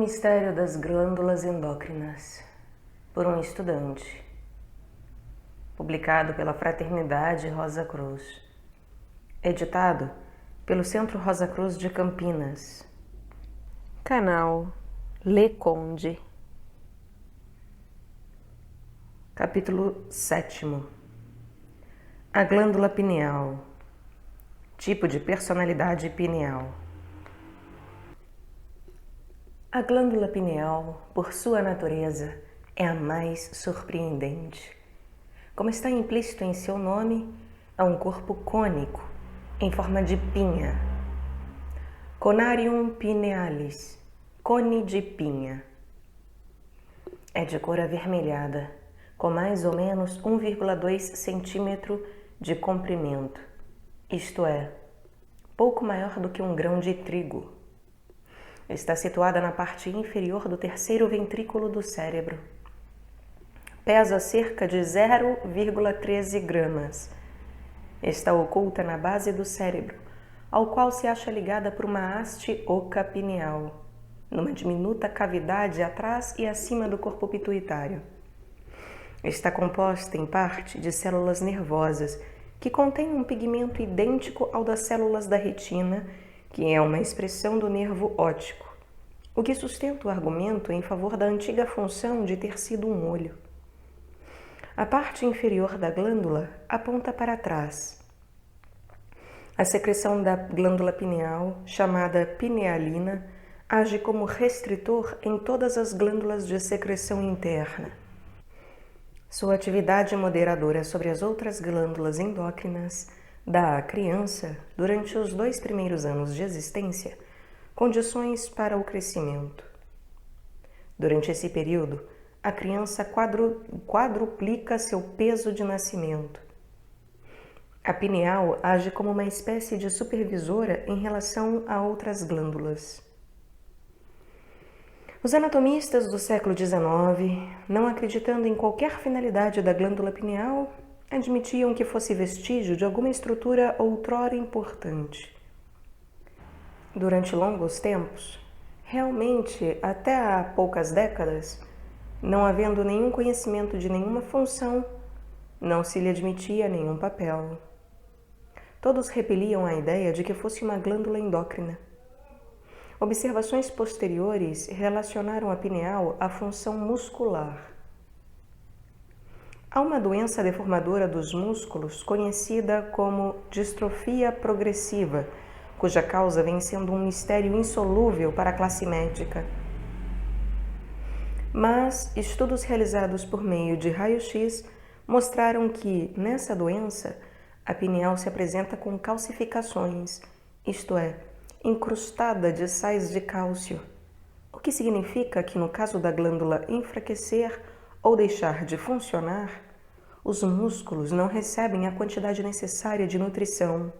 mistério das glândulas endócrinas, por um estudante. Publicado pela Fraternidade Rosa Cruz. Editado pelo Centro Rosa Cruz de Campinas. Canal Le Conde. Capítulo 7. A glândula pineal. Tipo de personalidade pineal. A glândula pineal, por sua natureza, é a mais surpreendente. Como está implícito em seu nome, é um corpo cônico, em forma de pinha. Conarium pinealis, cone de pinha. É de cor avermelhada, com mais ou menos 1,2 centímetro de comprimento, isto é, pouco maior do que um grão de trigo. Está situada na parte inferior do terceiro ventrículo do cérebro. Pesa cerca de 0,13 gramas. Está oculta na base do cérebro, ao qual se acha ligada por uma haste oca pineal, numa diminuta cavidade atrás e acima do corpo pituitário. Está composta, em parte, de células nervosas, que contêm um pigmento idêntico ao das células da retina, que é uma expressão do nervo óptico, o que sustenta o argumento em favor da antiga função de ter sido um olho. A parte inferior da glândula aponta para trás. A secreção da glândula pineal, chamada pinealina, age como restritor em todas as glândulas de secreção interna. Sua atividade moderadora sobre as outras glândulas endócrinas dá à criança, durante os 2 primeiros anos de existência, condições para o crescimento. Durante esse período, a criança quadruplica seu peso de nascimento. A pineal age como uma espécie de supervisora em relação a outras glândulas. Os anatomistas do século XIX, não acreditando em qualquer finalidade da glândula pineal, admitiam que fosse vestígio de alguma estrutura outrora importante. Durante longos tempos, realmente até há poucas décadas, não havendo nenhum conhecimento de nenhuma função, não se lhe admitia nenhum papel. Todos repeliam a ideia de que fosse uma glândula endócrina. Observações posteriores relacionaram a pineal à função muscular. Há uma doença deformadora dos músculos conhecida como distrofia progressiva, cuja causa vem sendo um mistério insolúvel para a classe médica. Mas estudos realizados por meio de raio-x mostraram que, nessa doença, a pineal se apresenta com calcificações, isto é, incrustada de sais de cálcio, o que significa que, no caso da glândula enfraquecer ou deixar de funcionar, os músculos não recebem a quantidade necessária de nutrição.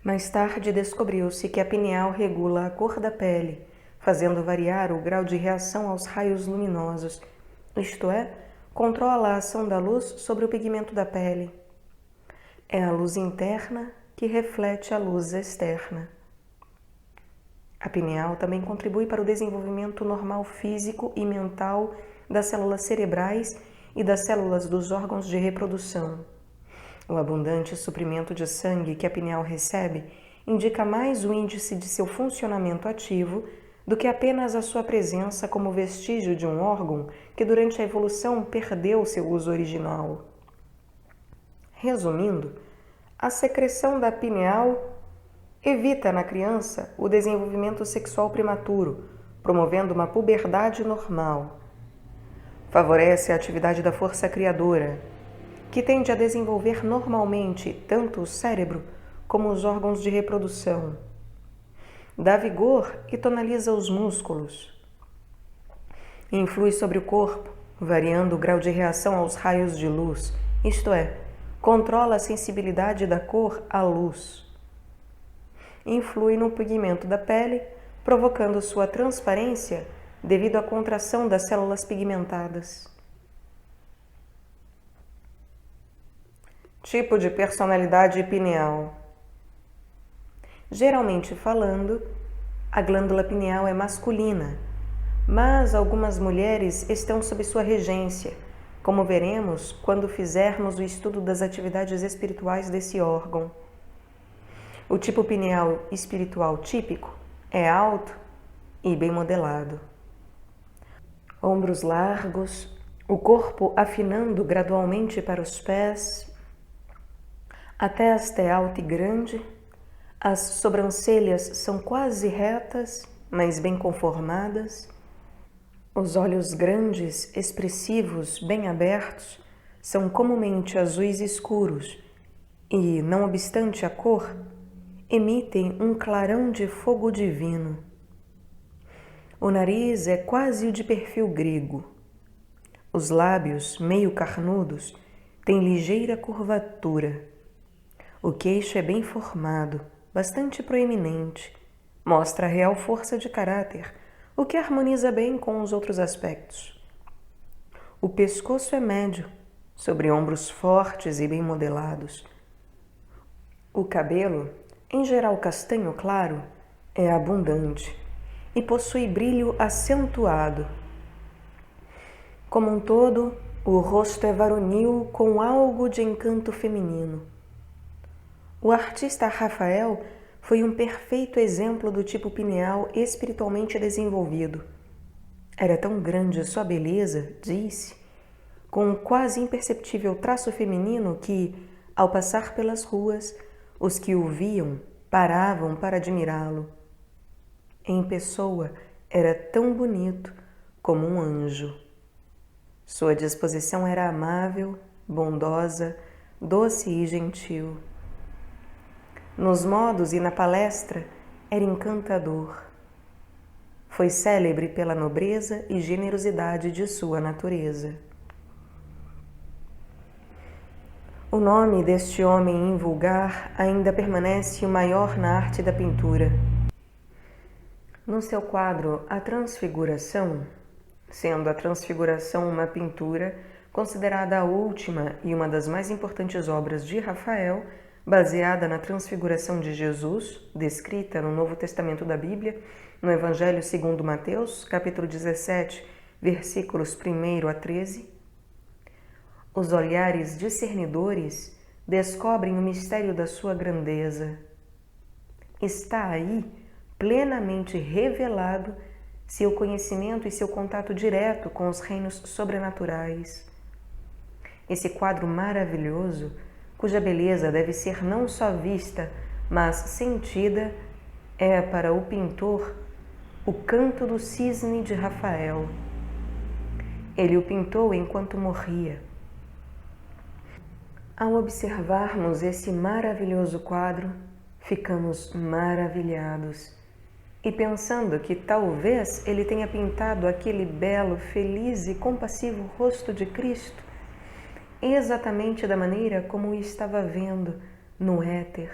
Mais tarde descobriu-se que a pineal regula a cor da pele, fazendo variar o grau de reação aos raios luminosos, isto é, controla a ação da luz sobre o pigmento da pele. É a luz interna que reflete a luz externa. A pineal também contribui para o desenvolvimento normal físico e mental das células cerebrais e das células dos órgãos de reprodução. O abundante suprimento de sangue que a pineal recebe indica mais o índice de seu funcionamento ativo do que apenas a sua presença como vestígio de um órgão que durante a evolução perdeu seu uso original. Resumindo, a secreção da pineal evita na criança o desenvolvimento sexual prematuro, promovendo uma puberdade normal. Favorece a atividade da força criadora, que tende a desenvolver normalmente tanto o cérebro como os órgãos de reprodução. Dá vigor e tonaliza os músculos. Influi sobre o corpo, variando o grau de reação aos raios de luz, isto é, controla a sensibilidade da cor à luz. Influi no pigmento da pele, provocando sua transparência devido à contração das células pigmentadas. Tipo de personalidade pineal. Geralmente falando, A glândula pineal é masculina, mas algumas mulheres estão sob sua regência, como veremos quando fizermos o estudo das atividades espirituais desse órgão. O tipo pineal espiritual típico é alto e bem modelado. Ombros largos, o corpo afinando gradualmente para os pés, a testa é alta e grande, as sobrancelhas são quase retas, mas bem conformadas. Os olhos grandes, expressivos, bem abertos, são comumente azuis escuros e, não obstante a cor, emitem um clarão de fogo divino. O nariz é quase o de perfil grego. Os lábios, meio carnudos, têm ligeira curvatura. O queixo é bem formado, bastante proeminente, mostra real força de caráter, o que harmoniza bem com os outros aspectos. O pescoço é médio, sobre ombros fortes e bem modelados. O cabelo, em geral castanho claro, é abundante e possui brilho acentuado. Como um todo, o rosto é varonil com algo de encanto feminino. O artista Rafael foi um perfeito exemplo do tipo pineal espiritualmente desenvolvido. Era tão grande sua beleza, disse, com um quase imperceptível traço feminino que, ao passar pelas ruas, os que o viam paravam para admirá-lo. Em pessoa, era tão bonito como um anjo. Sua disposição era amável, bondosa, doce e gentil. Nos modos e na palestra, era encantador. Foi célebre pela nobreza e generosidade de sua natureza. O nome deste homem invulgar ainda permanece o maior na arte da pintura. No seu quadro A Transfiguração, sendo a Transfiguração uma pintura considerada a última e uma das mais importantes obras de Rafael, baseada na Transfiguração de Jesus, descrita no Novo Testamento da Bíblia, no Evangelho segundo Mateus, capítulo 17, versículos 1 a 13, os olhares discernidores descobrem o mistério da sua grandeza. Está aí, plenamente revelado, seu conhecimento e seu contato direto com os reinos sobrenaturais. Esse quadro maravilhoso, cuja beleza deve ser não só vista, mas sentida, é para o pintor o Canto do Cisne de Rafael. Ele o pintou enquanto morria. Ao observarmos esse maravilhoso quadro, ficamos maravilhados e pensando que talvez ele tenha pintado aquele belo, feliz e compassivo rosto de Cristo exatamente da maneira como o estava vendo no éter,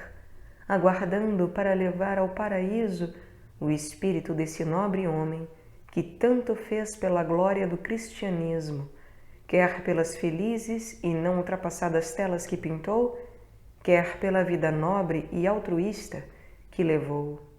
aguardando para levar ao paraíso o espírito desse nobre homem que tanto fez pela glória do cristianismo, quer pelas felizes e não ultrapassadas telas que pintou, quer pela vida nobre e altruísta que levou.